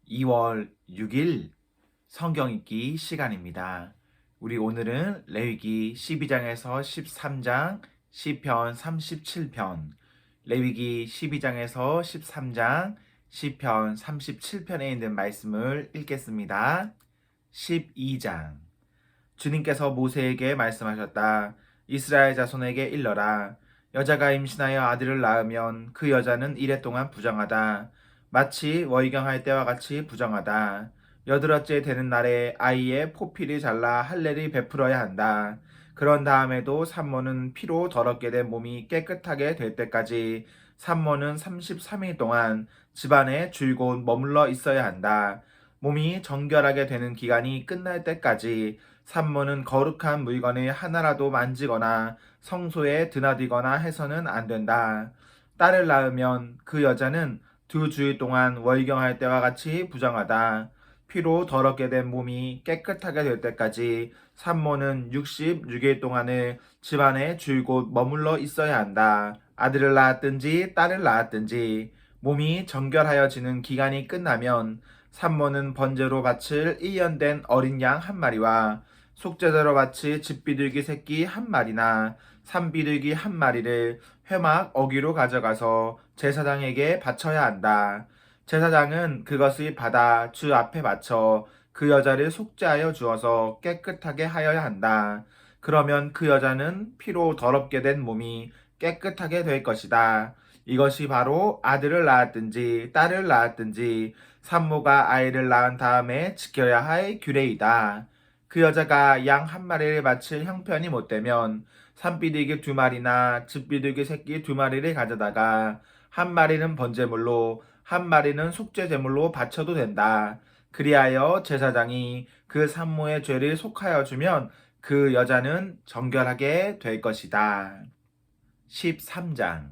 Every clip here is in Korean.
2월 6일 성경 읽기 시간입니다. 우리 오늘은 레위기 12장에서 13장, 시편 37편, 레위기 12장에서 13장, 시편 37편에 있는 말씀을 읽겠습니다. 12장. 주님께서 모세에게 말씀하셨다. 이스라엘 자손에게 일러라. 여자가 임신하여 아들을 낳으면 그 여자는 이래 동안 부정하다. 마치 월경할 때와 같이 부정하다. 여드러째 되는 날에 아이의 포피를 잘라 할례를 베풀어야 한다. 그런 다음에도 산모는 피로 더럽게 된 몸이 깨끗하게 될 때까지 산모는 33일 동안 집안에 줄곧 머물러 있어야 한다. 몸이 정결하게 되는 기간이 끝날 때까지 산모는 거룩한 물건을 하나라도 만지거나 성소에 드나들거나 해서는 안 된다. 딸을 낳으면 그 여자는 2주일 동안 월경할 때와 같이 부정하다. 피로 더럽게 된 몸이 깨끗하게 될 때까지 산모는 66일 동안을 집안에 줄곧 머물러 있어야 한다. 아들을 낳았든지 딸을 낳았든지 몸이 정결하여지는 기간이 끝나면 산모는 번제로 바칠 1년 된 어린 양 한 마리와 속죄제로 바칠 집비둘기 새끼 한 마리나 산비둘기 한 마리를 회막 어귀로 가져가서 제사장에게 바쳐야 한다. 제사장은 그것을 받아 주 앞에 바쳐 그 여자를 속죄하여 주어서 깨끗하게 하여야 한다. 그러면 그 여자는 피로 더럽게 된 몸이 깨끗하게 될 것이다. 이것이 바로 아들을 낳았든지 딸을 낳았든지 산모가 아이를 낳은 다음에 지켜야 할 규례이다. 그 여자가 양 한 마리를 바칠 형편이 못되면 산비둘기 2마리나 즙비둘기 새끼 2마리를 가져다가 한 마리는 번제물로 한 마리는 속죄제물로 바쳐도 된다. 그리하여 제사장이 그 산모의 죄를 속하여 주면 그 여자는 정결하게 될 것이다. 13장.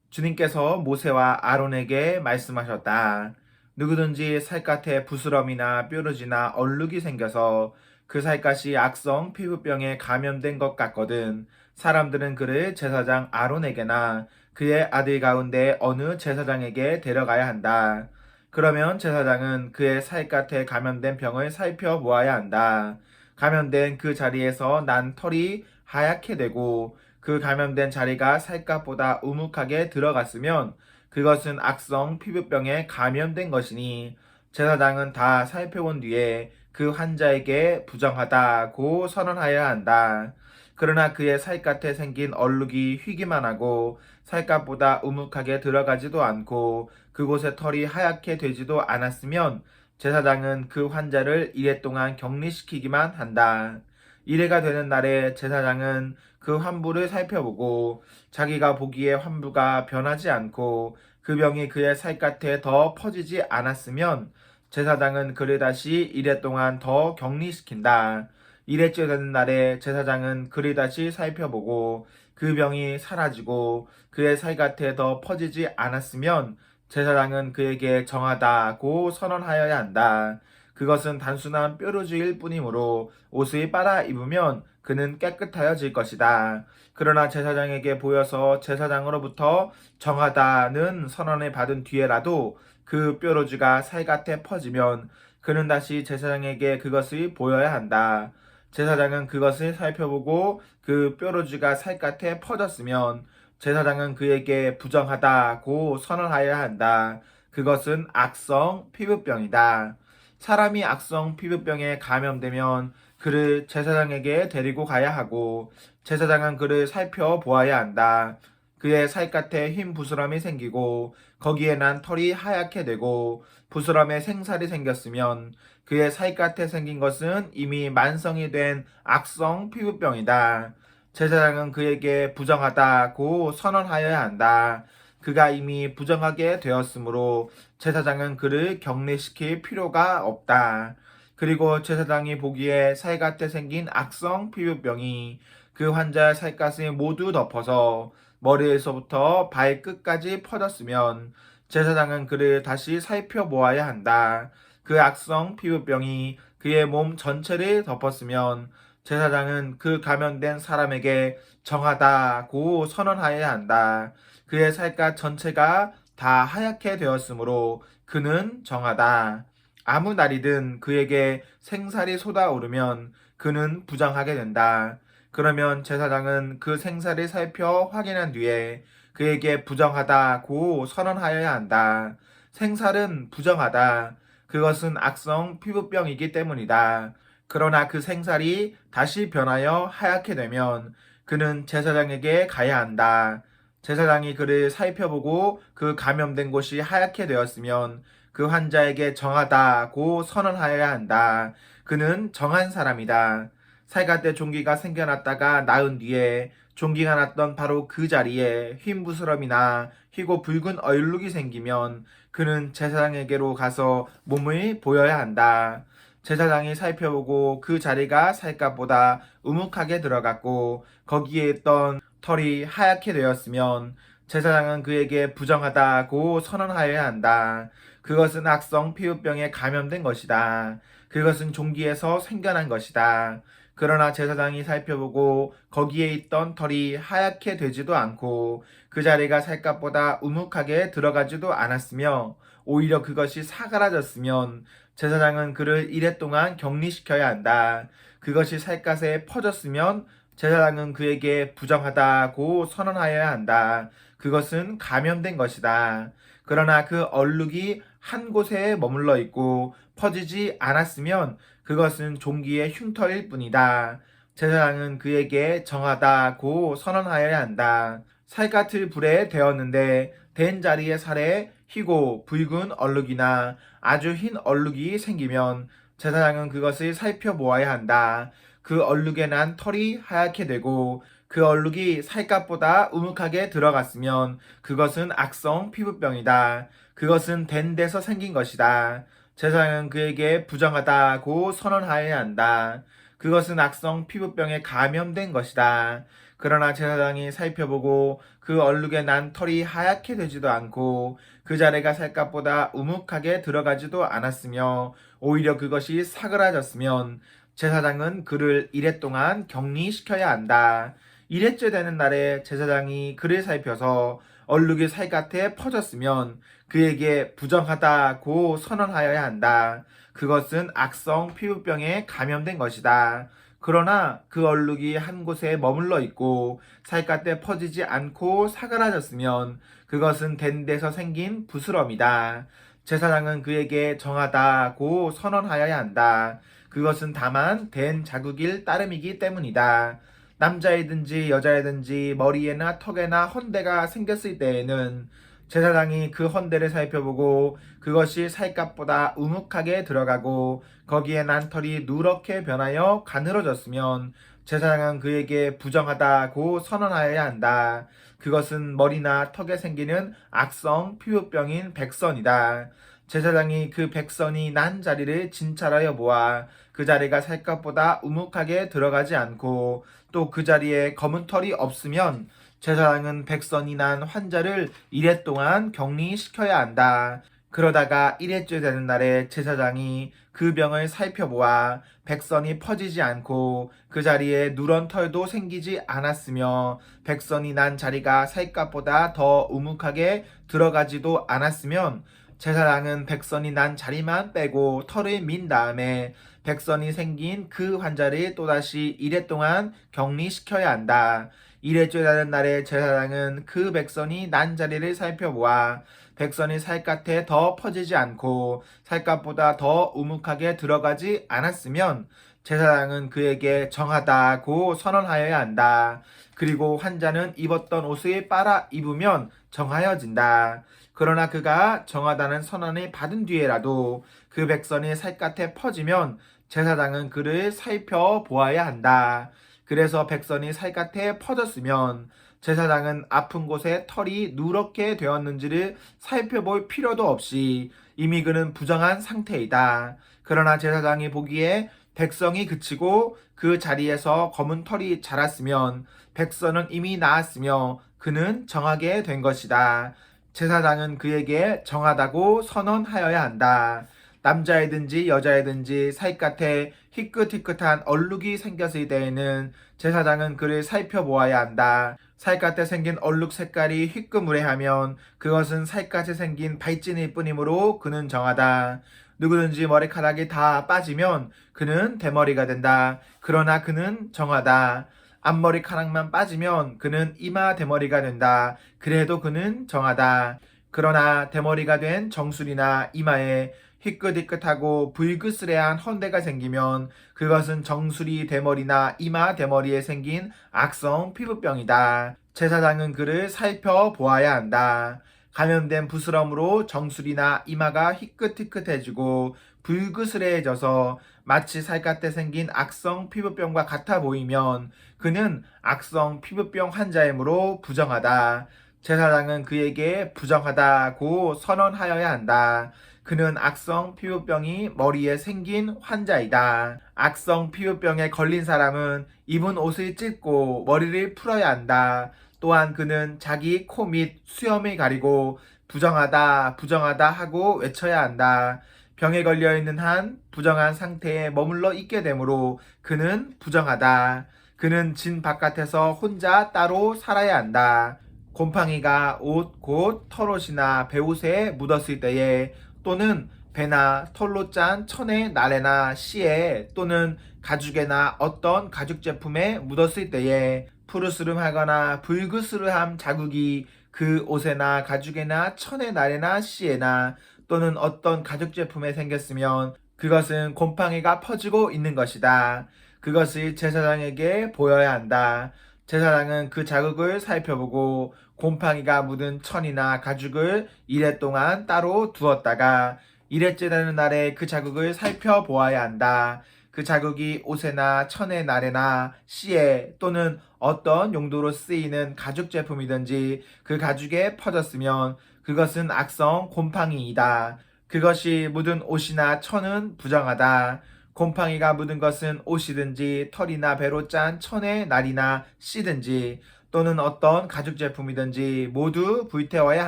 주님께서 모세와 아론에게 말씀하셨다. 누구든지 살갗에 부스럼이나 뾰루지나 얼룩이 생겨서 그 살갗이 악성 피부병에 감염된 것 같거든 사람들은 그를 제사장 아론에게나 그의 아들 가운데 어느 제사장에게 데려가야 한다. 그러면 제사장은 그의 살갗에 감염된 병을 살펴보아야 한다. 감염된 그 자리에서 난 털이 하얗게 되고 그 감염된 자리가 살갗보다 우묵하게 들어갔으면 그것은 악성 피부병에 감염된 것이니 제사장은 다 살펴본 뒤에 그 환자에게 부정하다고 선언하여야 한다. 그러나 그의 살갗에 생긴 얼룩이 휘기만 하고 살갗보다 우묵하게 들어가지도 않고 그곳에 털이 하얗게 되지도 않았으면 제사장은 그 환자를 이래 동안 격리시키기만 한다. 이래가 되는 날에 제사장은 그 환부를 살펴보고 자기가 보기에 환부가 변하지 않고 그 병이 그의 살갗에 더 퍼지지 않았으면 제사장은 그를 다시 이래 동안 더 격리시킨다. 이래째 되는 날에 제사장은 그를 다시 살펴보고 그 병이 사라지고 그의 살갗에 더 퍼지지 않았으면 제사장은 그에게 정하다고 선언하여야 한다. 그것은 단순한 뾰루지일 뿐이므로 옷을 빨아 입으면 그는 깨끗하여질 것이다. 그러나 제사장에게 보여서 제사장으로부터 정하다는 선언을 받은 뒤에라도 그 뾰루지가 살갗에 퍼지면 그는 다시 제사장에게 그것을 보여야 한다. 제사장은 그것을 살펴보고 그 뾰루지가 살갗에 퍼졌으면 제사장은 그에게 부정하다고 선언하여야 한다. 그것은 악성 피부병이다. 사람이 악성 피부병에 감염되면 그를 제사장에게 데리고 가야 하고 제사장은 그를 살펴보아야 한다. 그의 살갗에 흰 부스럼이 생기고 거기에 난 털이 하얗게 되고 부스럼에 생살이 생겼으면 그의 살갗에 생긴 것은 이미 만성이 된 악성 피부병이다. 제사장은 그에게 부정하다고 선언하여야 한다. 그가 이미 부정하게 되었으므로 제사장은 그를 격리시킬 필요가 없다. 그리고 제사장이 보기에 살갗에 생긴 악성 피부병이 그 환자의 살갗을 모두 덮어서 머리에서부터 발끝까지 퍼졌으면 제사장은 그를 다시 살펴보아야 한다. 그 악성 피부병이 그의 몸 전체를 덮었으면 제사장은 그 감염된 사람에게 정하다고 선언하여야 한다. 그의 살갗 전체가 다 하얗게 되었으므로 그는 정하다. 아무 날이든 그에게 생살이 솟아오르면 그는 부정하게 된다. 그러면 제사장은 그 생살을 살펴 확인한 뒤에 그에게 부정하다고 선언하여야 한다. 생살은 부정하다. 그것은 악성 피부병이기 때문이다. 그러나 그 생살이 다시 변하여 하얗게 되면 그는 제사장에게 가야 한다. 제사장이 그를 살펴보고 그 감염된 곳이 하얗게 되었으면 그 환자에게 정하다고 선언하여야 한다. 그는 정한 사람이다. 살갗에 종기가 생겨났다가 나은 뒤에 종기가 났던 바로 그 자리에 흰 부스럼이나 희고 붉은 얼룩이 생기면 그는 제사장에게로 가서 몸을 보여야 한다. 제사장이 살펴보고 그 자리가 살갗보다 우묵하게 들어갔고 거기에 있던 털이 하얗게 되었으면 제사장은 그에게 부정하다고 선언하여야 한다. 그것은 악성 피부병에 감염된 것이다. 그것은 종기에서 생겨난 것이다. 그러나 제사장이 살펴보고 거기에 있던 털이 하얗게 되지도 않고 그 자리가 살갗보다 우묵하게 들어가지도 않았으며 오히려 그것이 사그라졌으면 제사장은 그를 이래 동안 격리시켜야 한다. 그것이 살갗에 퍼졌으면 제사장은 그에게 부정하다고 선언하여야 한다. 그것은 감염된 것이다. 그러나 그 얼룩이 한 곳에 머물러 있고 퍼지지 않았으면 그것은 종기의 흉터일 뿐이다. 제사장은 그에게 정하다고 선언하여야 한다. 살갗을 불에 데웠는데 댄 자리의 살에 희고 붉은 얼룩이나 아주 흰 얼룩이 생기면 제사장은 그것을 살펴보아야 한다. 그 얼룩에 난 털이 하얗게 되고 그 얼룩이 살갗보다 우묵하게 들어갔으면 그것은 악성 피부병이다. 그것은 된 데서 생긴 것이다. 제사장은 그에게 부정하다고 선언하여야 한다. 그것은 악성 피부병에 감염된 것이다. 그러나 제사장이 살펴보고 그 얼룩에 난 털이 하얗게 되지도 않고 그 자리가 살갗보다 우묵하게 들어가지도 않았으며 오히려 그것이 사그라졌으면 제사장은 그를 이래 동안 격리시켜야 한다. 이래째 되는 날에 제사장이 그를 살펴서 얼룩이 살갗에 퍼졌으면 그에게 부정하다고 선언하여야 한다. 그것은 악성 피부병에 감염된 것이다. 그러나 그 얼룩이 한 곳에 머물러 있고 살갗에 퍼지지 않고 사그라졌으면 그것은 된 데서 생긴 부스럼이다. 제사장은 그에게 정하다고 선언하여야 한다. 그것은 다만 된 자국일 따름이기 때문이다. 남자이든지 여자이든지 머리에나 턱에나 헌대가 생겼을 때에는 제사장이 그 헌대를 살펴보고 그것이 살갗보다 우묵하게 들어가고 거기에 난 털이 누렇게 변하여 가늘어졌으면 제사장은 그에게 부정하다고 선언하여야 한다. 그것은 머리나 턱에 생기는 악성 피부병인 백선이다. 제사장이 그 백선이 난 자리를 진찰하여 보아 그 자리가 살갗보다 우묵하게 들어가지 않고 또 그 자리에 검은 털이 없으면 제사장은 백선이 난 환자를 이래 동안 격리시켜야 한다. 그러다가 일회째 되는 날에 제사장이 그 병을 살펴보아 백선이 퍼지지 않고 그 자리에 누런 털도 생기지 않았으며 백선이 난 자리가 살갗보다 더 우묵하게 들어가지도 않았으면 제사장은 백선이 난 자리만 빼고 털을 민 다음에 백선이 생긴 그 환자를 또다시 이래 동안 격리시켜야 한다. 이래째 되는 날에 제사장은 그 백선이 난 자리를 살펴보아 백선이 살갗에 더 퍼지지 않고 살갗보다 더 우묵하게 들어가지 않았으면 제사장은 그에게 정하다고 선언하여야 한다. 그리고 환자는 입었던 옷을 빨아 입으면 정하여진다. 그러나 그가 정하다는 선언을 받은 뒤에라도 그 백선이 살갗에 퍼지면 제사장은 그를 살펴보아야 한다. 그래서 백선이 살갗에 퍼졌으면 제사장은 아픈 곳에 털이 누렇게 되었는지를 살펴볼 필요도 없이 이미 그는 부정한 상태이다. 그러나 제사장이 보기에 백성이 그치고 그 자리에서 검은 털이 자랐으면 백선은 이미 나았으며 그는 정하게 된 것이다. 제사장은 그에게 정하다고 선언하여야 한다. 남자이든지 여자이든지 살갗에 희끗희끗한 얼룩이 생겼을 때에는 제사장은 그를 살펴보아야 한다. 살갗에 생긴 얼룩 색깔이 희끄무레하면 그것은 살갗에 생긴 발진일 뿐이므로 그는 정하다. 누구든지 머리카락이 다 빠지면 그는 대머리가 된다. 그러나 그는 정하다. 앞머리카락만 빠지면 그는 이마 대머리가 된다. 그래도 그는 정하다. 그러나 대머리가 된 정수리나 이마에 희끗희끗하고 불그스레한 헌대가 생기면 그것은 정수리 대머리나 이마 대머리에 생긴 악성 피부병이다. 제사장은 그를 살펴보아야 한다. 감염된 부스럼으로 정수리나 이마가 희끗희끗해지고 불그스레해져서 마치 살갗에 생긴 악성 피부병과 같아 보이면 그는 악성 피부병 환자이므로 부정하다. 제사장은 그에게 부정하다고 선언하여야 한다. 그는 악성 피부병이 머리에 생긴 환자이다. 악성 피부병에 걸린 사람은 입은 옷을 찢고 머리를 풀어야 한다. 또한 그는 자기 코 및 수염을 가리고 부정하다, 부정하다 하고 외쳐야 한다. 병에 걸려 있는 한 부정한 상태에 머물러 있게 되므로 그는 부정하다. 그는 진 바깥에서 혼자 따로 살아야 한다. 곰팡이가 옷, 곧 털옷이나 배옷에 묻었을 때에 또는 배나 털로 짠 천의 나래나 씨에 또는 가죽에나 어떤 가죽 제품에 묻었을 때에 푸르스름하거나 불그스름한 자국이 그 옷에나 가죽에나 천의 나래나 씨에나 또는 어떤 가죽 제품에 생겼으면 그것은 곰팡이가 퍼지고 있는 것이다. 그것을 제사장에게 보여야 한다. 제사장은 그 자국을 살펴보고 곰팡이가 묻은 천이나 가죽을 이래 동안 따로 두었다가 이래째 되는 날에 그 자국을 살펴보아야 한다. 그 자국이 옷에나 천의 나래나 씨에 또는 어떤 용도로 쓰이는 가죽 제품이든지 그 가죽에 퍼졌으면 그것은 악성 곰팡이이다. 그것이 묻은 옷이나 천은 부정하다. 곰팡이가 묻은 것은 옷이든지 털이나 배로 짠 천의 날이나 씨든지 또는 어떤 가죽 제품이든지 모두 불태워야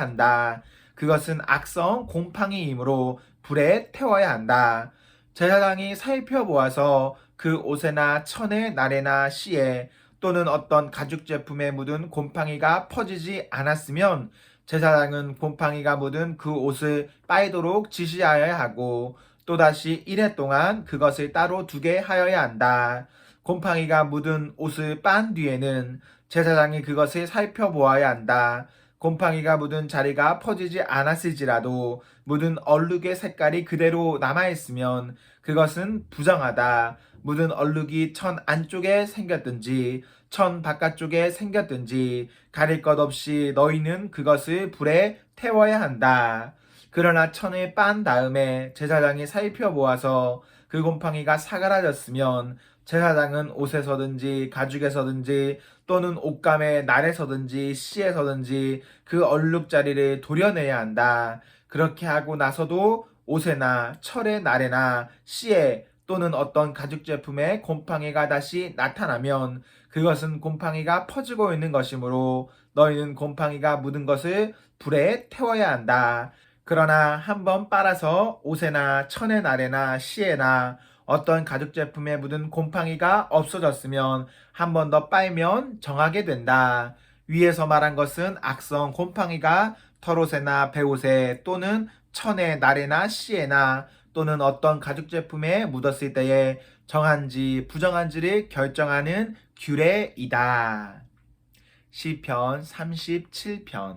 한다. 그것은 악성 곰팡이이므로 불에 태워야 한다. 제사장이 살펴보아서 그 옷에나 천의 나래나 씨에 또는 어떤 가죽 제품에 묻은 곰팡이가 퍼지지 않았으면 제사장은 곰팡이가 묻은 그 옷을 빨도록 지시하여야 하고 또다시 1회 동안 그것을 따로 두게 하여야 한다. 곰팡이가 묻은 옷을 빤 뒤에는 제사장이 그것을 살펴보아야 한다. 곰팡이가 묻은 자리가 퍼지지 않았을지라도 묻은 얼룩의 색깔이 그대로 남아있으면 그것은 부정하다. 묻은 얼룩이 천 안쪽에 생겼든지 천 바깥쪽에 생겼든지 가릴 것 없이 너희는 그것을 불에 태워야 한다. 그러나 천을 빤 다음에 제사장이 살펴보아서 그 곰팡이가 사그라졌으면 제사장은 옷에서든지 가죽에서든지 또는 옷감의 날에서든지 씨에서든지 그 얼룩자리를 도려내야 한다. 그렇게 하고 나서도 옷에나 철의 날에나 씨에 또는 어떤 가죽 제품에 곰팡이가 다시 나타나면 그것은 곰팡이가 퍼지고 있는 것이므로 너희는 곰팡이가 묻은 것을 불에 태워야 한다. 그러나 한번 빨아서 옷에나 천의 날에나 씨에나 어떤 가죽 제품에 묻은 곰팡이가 없어졌으면 한 번 더 빨면 정하게 된다. 위에서 말한 것은 악성 곰팡이가 털옷에나 배옷에 또는 천의 날에나 씨에나 또는 어떤 가죽 제품에 묻었을 때에 정한지 부정한지를 결정하는 규례이다. 시편 37편.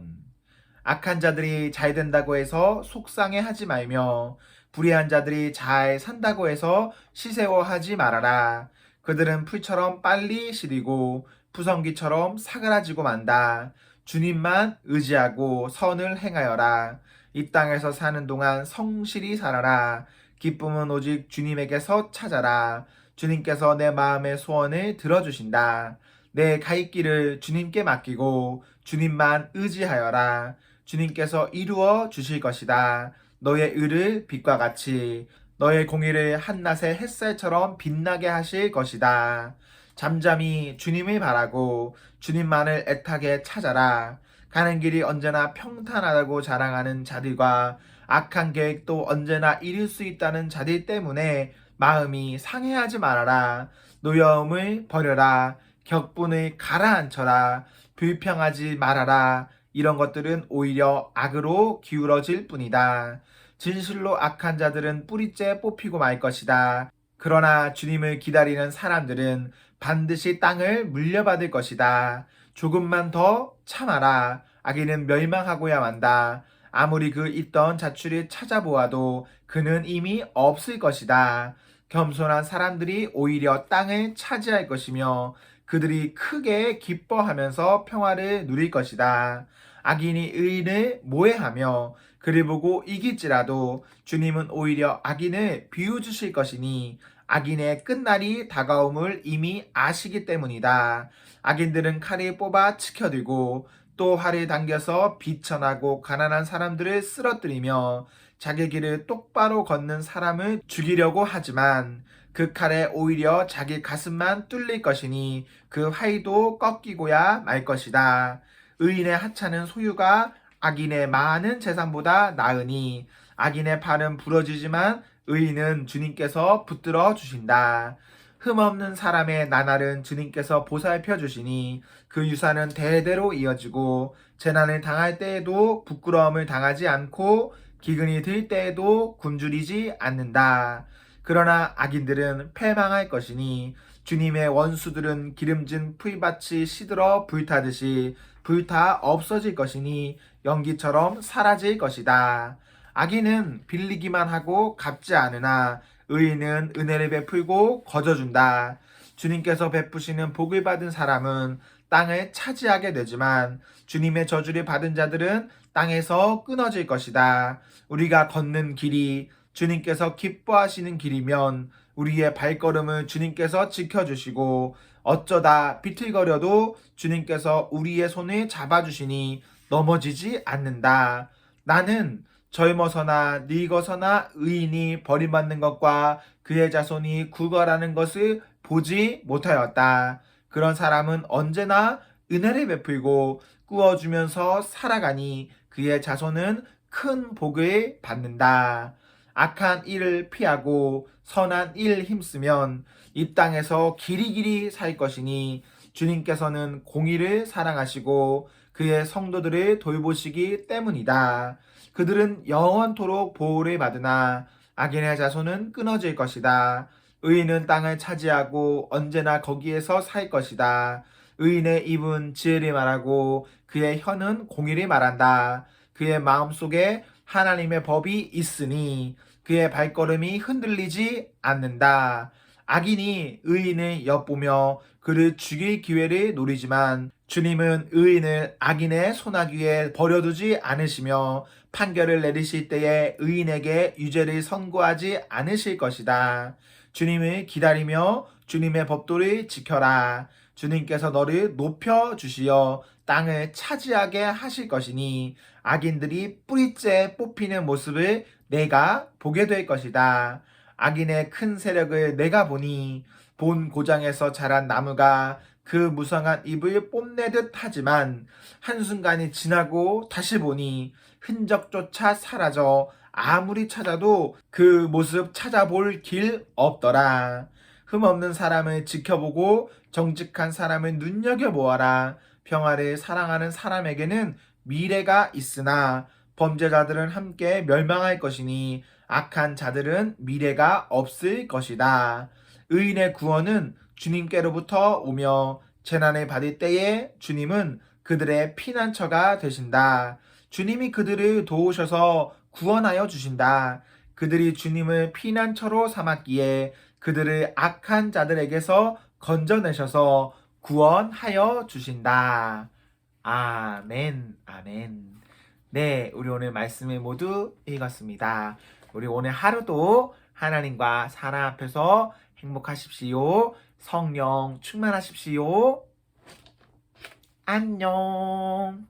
악한 자들이 잘 된다고 해서 속상해하지 말며 불의한 자들이 잘 산다고 해서 시세워하지 말아라. 그들은 풀처럼 빨리 시리고 푸성기처럼 사그라지고 만다. 주님만 의지하고 선을 행하여라. 이 땅에서 사는 동안 성실히 살아라. 기쁨은 오직 주님에게서 찾아라. 주님께서 내 마음의 소원을 들어주신다. 내 갈 길을 주님께 맡기고 주님만 의지하여라. 주님께서 이루어 주실 것이다. 너의 의를 빛과 같이 너의 공의를 한낮의 햇살처럼 빛나게 하실 것이다. 잠잠히 주님을 바라고 주님만을 애타게 찾아라. 가는 길이 언제나 평탄하다고 자랑하는 자들과 악한 계획도 언제나 이룰 수 있다는 자들 때문에 마음이 상해하지 말아라. 노여움을 버려라. 격분을 가라앉혀라. 불평하지 말아라. 이런 것들은 오히려 악으로 기울어질 뿐이다. 진실로 악한 자들은 뿌리째 뽑히고 말 것이다. 그러나 주님을 기다리는 사람들은 반드시 땅을 물려받을 것이다. 조금만 더 참아라. 악인은 멸망하고야 만다. 아무리 그 있던 자취를 찾아보아도 그는 이미 없을 것이다. 겸손한 사람들이 오히려 땅을 차지할 것이며 그들이 크게 기뻐하면서 평화를 누릴 것이다. 악인이 의인을 모해하며 그를 보고 이길지라도 주님은 오히려 악인을 비웃으실 것이니 악인의 끝날이 다가옴을 이미 아시기 때문이다. 악인들은 칼을 뽑아 치켜들고 또 활을 당겨서 비천하고 가난한 사람들을 쓰러뜨리며 자기 길을 똑바로 걷는 사람을 죽이려고 하지만 그 칼에 오히려 자기 가슴만 뚫릴 것이니 그 화의도 꺾이고야 말 것이다. 의인의 하찮은 소유가 악인의 많은 재산보다 나으니 악인의 팔은 부러지지만 의인은 주님께서 붙들어 주신다. 흠없는 사람의 나날은 주님께서 보살펴 주시니 그 유산은 대대로 이어지고 재난을 당할 때에도 부끄러움을 당하지 않고 기근이 들 때에도 굶주리지 않는다. 그러나 악인들은 패망할 것이니 주님의 원수들은 기름진 풀밭이 시들어 불타듯이 불타 없어질 것이니 연기처럼 사라질 것이다. 악인은 빌리기만 하고 갚지 않으나 의인은 은혜를 베풀고 거저준다. 주님께서 베푸시는 복을 받은 사람은 땅을 차지하게 되지만 주님의 저주를 받은 자들은 땅에서 끊어질 것이다. 우리가 걷는 길이 주님께서 기뻐하시는 길이면 우리의 발걸음을 주님께서 지켜주시고 어쩌다 비틀거려도 주님께서 우리의 손을 잡아주시니 넘어지지 않는다. 나는 젊어서나 늙어서나 의인이 버림받는 것과 그의 자손이 구걸하는 것을 보지 못하였다. 그런 사람은 언제나 은혜를 베풀고 꾸어주면서 살아가니 그의 자손은 큰 복을 받는다. 악한 일을 피하고 선한 일 힘쓰면 이 땅에서 길이길이 살 것이니 주님께서는 공의를 사랑하시고 그의 성도들을 돌보시기 때문이다. 그들은 영원토록 보호를 받으나 악인의 자손은 끊어질 것이다. 의인은 땅을 차지하고 언제나 거기에서 살 것이다. 의인의 입은 지혜를 말하고 그의 혀는 공의를 말한다. 그의 마음속에 하나님의 법이 있으니 그의 발걸음이 흔들리지 않는다. 악인이 의인을 엿보며 그를 죽일 기회를 노리지만 주님은 의인을 악인의 손아귀에 버려두지 않으시며 판결을 내리실 때에 의인에게 유죄를 선고하지 않으실 것이다. 주님을 기다리며 주님의 법도를 지켜라. 주님께서 너를 높여 주시어 땅을 차지하게 하실 것이니 악인들이 뿌리째 뽑히는 모습을 내가 보게 될 것이다. 악인의 큰 세력을 내가 보니 본 고장에서 자란 나무가 그 무성한 잎을 뽐내듯 하지만 한순간이 지나고 다시 보니 흔적조차 사라져 아무리 찾아도 그 모습 찾아볼 길 없더라. 흠없는 사람을 지켜보고 정직한 사람을 눈여겨보아라. 평화를 사랑하는 사람에게는 미래가 있으나 범죄자들은 함께 멸망할 것이니 악한 자들은 미래가 없을 것이다. 의인의 구원은 주님께로부터 오며 재난을 받을 때에 주님은 그들의 피난처가 되신다. 주님이 그들을 도우셔서 구원하여 주신다. 그들이 주님을 피난처로 삼았기에 그들을 악한 자들에게서 건져내셔서 구원하여 주신다. 아멘, 아멘. 네, 우리 오늘 말씀을 모두 읽었습니다. 우리 오늘 하루도 하나님과 사랑 앞에서 행복하십시오. 성령 충만하십시오. 안녕.